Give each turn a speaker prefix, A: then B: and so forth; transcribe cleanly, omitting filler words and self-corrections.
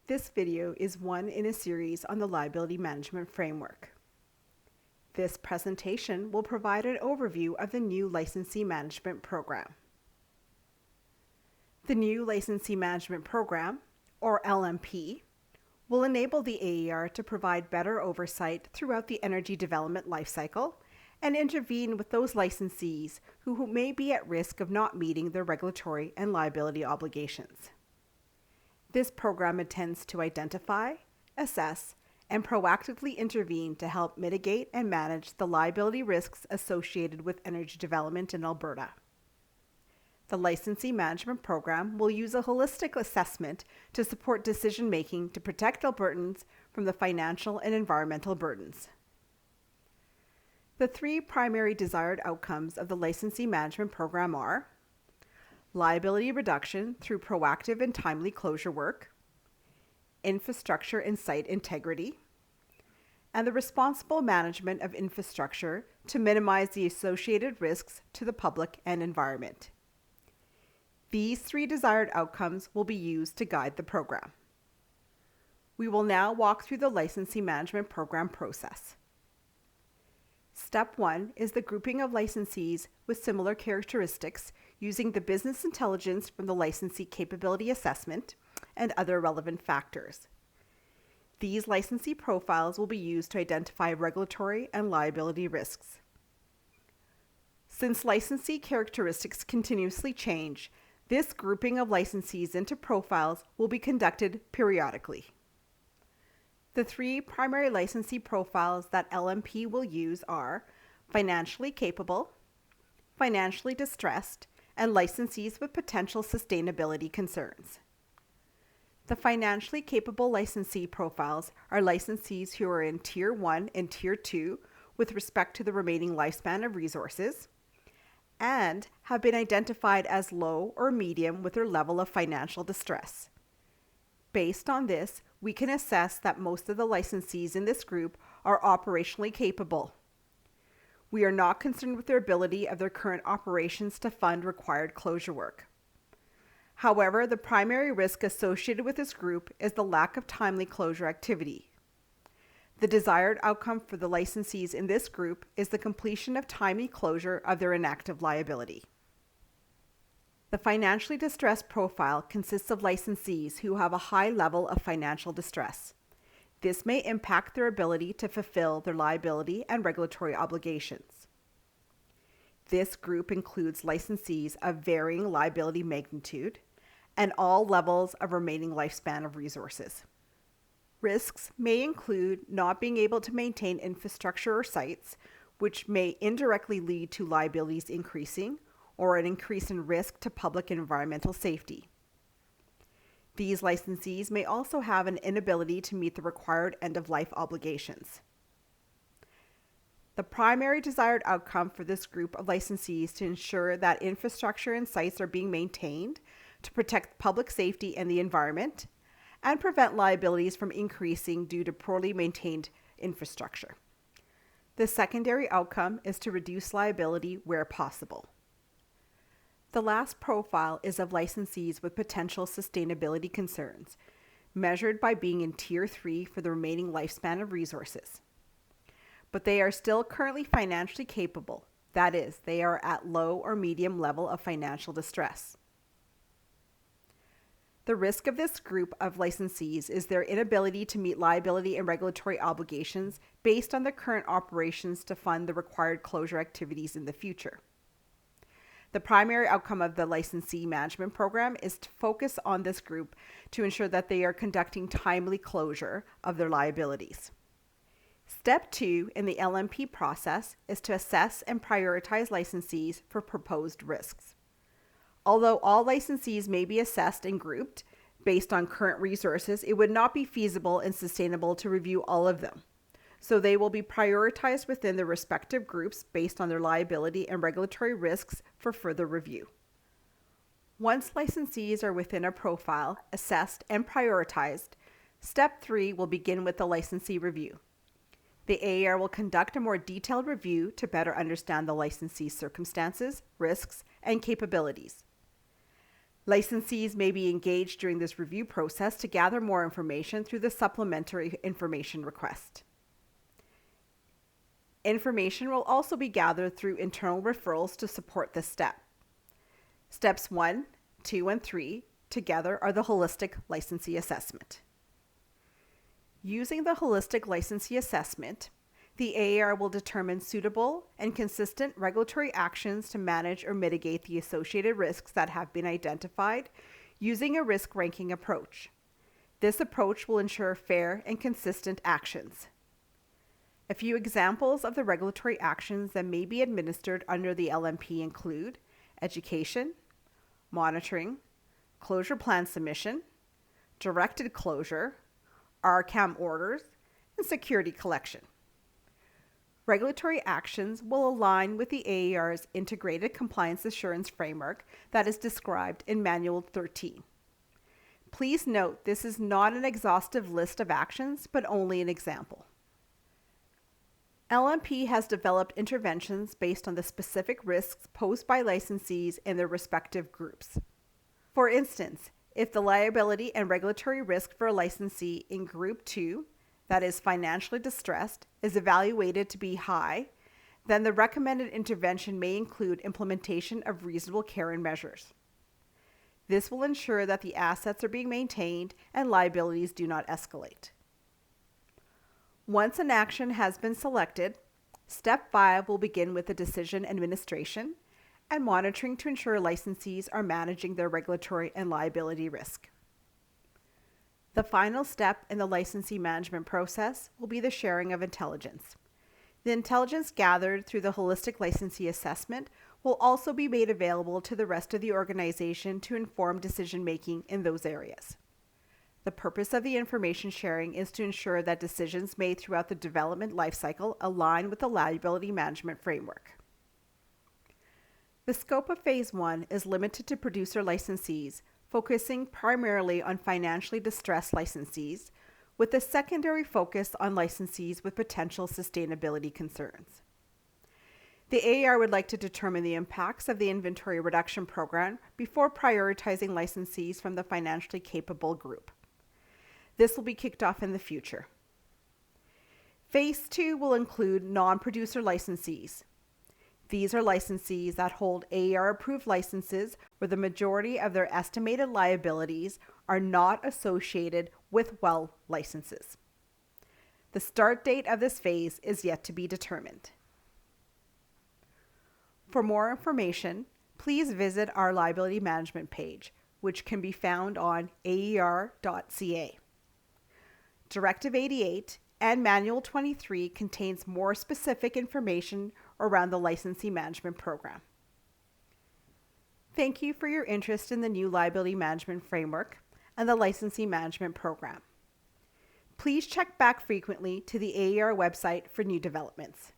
A: This video is one in a series on the liability management framework. This presentation will provide an overview of the new Licensee Management Program. The new Licensee Management Program, or LMP, will enable the AER to provide better oversight throughout the energy development lifecycle and intervene with those licensees who may be at risk of not meeting their regulatory and liability obligations. This program intends to identify, assess, and proactively intervene to help mitigate and manage the liability risks associated with energy development in Alberta. The Licensee Management Program will use a holistic assessment to support decision-making to protect Albertans from the financial and environmental burdens. The three primary desired outcomes of the Licensee Management Program are liability reduction through proactive and timely closure work, infrastructure and site integrity, and the responsible management of infrastructure to minimize the associated risks to the public and environment. These three desired outcomes will be used to guide the program. We will now walk through the Licensee Management Program process. Step 1 is the grouping of licensees with similar characteristics using the business intelligence from the licensee capability assessment and other relevant factors. These licensee profiles will be used to identify regulatory and liability risks. Since licensee characteristics continuously change, this grouping of licensees into profiles will be conducted periodically. The three primary licensee profiles that LMP will use are financially capable, financially distressed, and licensees with potential sustainability concerns. The financially capable licensee profiles are licensees who are in Tier 1 and Tier 2 with respect to the remaining lifespan of resources and have been identified as low or medium with their level of financial distress. Based on this, we can assess that most of the licensees in this group are operationally capable. We are not concerned with their ability of their current operations to fund required closure work. However, the primary risk associated with this group is the lack of timely closure activity. The desired outcome for the licensees in this group is the completion of timely closure of their inactive liability. The financially distressed profile consists of licensees who have a high level of financial distress. This may impact their ability to fulfill their liability and regulatory obligations. This group includes licensees of varying liability magnitude and all levels of remaining lifespan of resources. Risks may include not being able to maintain infrastructure or sites, which may indirectly lead to liabilities increasing or an increase in risk to public and environmental safety. These licensees may also have an inability to meet the required end-of-life obligations. The primary desired outcome for this group of licensees is to ensure that infrastructure and sites are being maintained to protect public safety and the environment and prevent liabilities from increasing due to poorly maintained infrastructure. The secondary outcome is to reduce liability where possible. The last profile is of licensees with potential sustainability concerns, measured by being in Tier 3 for the remaining lifespan of resources. But they are still currently financially capable, that is, they are at low or medium level of financial distress. The risk of this group of licensees is their inability to meet liability and regulatory obligations based on their current operations to fund the required closure activities in the future. The primary outcome of the Licensee Management Program is to focus on this group to ensure that they are conducting timely closure of their liabilities. Step 2 in the LMP process is to assess and prioritize licensees for proposed risks. Although all licensees may be assessed and grouped based on current resources, it would not be feasible and sustainable to review all of them. So they will be prioritized within their respective groups based on their liability and regulatory risks for further review. Once licensees are within a profile, assessed and prioritized, Step 3 will begin with the licensee review. The AER will conduct a more detailed review to better understand the licensee's circumstances, risks, and capabilities. Licensees may be engaged during this review process to gather more information through the supplementary information request. Information will also be gathered through internal referrals to support this step. Steps 1, 2, and 3 together are the holistic licensee assessment. Using the holistic licensee assessment, the AAR will determine suitable and consistent regulatory actions to manage or mitigate the associated risks that have been identified using a risk ranking approach. This approach will ensure fair and consistent actions. A few examples of the regulatory actions that may be administered under the LMP include education, monitoring, closure plan submission, directed closure, RCAM orders, and security collection. Regulatory actions will align with the AAR's Integrated Compliance Assurance Framework that is described in Manual 13. Please note this is not an exhaustive list of actions, but only an example. LMP has developed interventions based on the specific risks posed by licensees in their respective groups. For instance, if the liability and regulatory risk for a licensee in Group 2, that is financially distressed, is evaluated to be high, then the recommended intervention may include implementation of reasonable care and measures. This will ensure that the assets are being maintained and liabilities do not escalate. Once an action has been selected, Step 5 will begin with the decision administration and monitoring to ensure licensees are managing their regulatory and liability risk. The final step in the licensee management process will be the sharing of intelligence. The intelligence gathered through the holistic licensee assessment will also be made available to the rest of the organization to inform decision-making in those areas. The purpose of the information sharing is to ensure that decisions made throughout the development lifecycle align with the liability management framework. The scope of Phase 1 is limited to producer licensees, focusing primarily on financially distressed licensees, with a secondary focus on licensees with potential sustainability concerns. The AAR would like to determine the impacts of the inventory reduction program before prioritizing licensees from the financially capable group. This will be kicked off in the future. Phase 2 will include non-producer licensees. These are licensees that hold AAR-approved licenses where the majority of their estimated liabilities are not associated with well licenses. The start date of this phase is yet to be determined. For more information, please visit our liability management page, which can be found on aer.ca. Directive 88 and Manual 23 contains more specific information around the licensee management program. Thank you for your interest in the new liability management framework and the licensee management program. Please check back frequently to the AER website for new developments.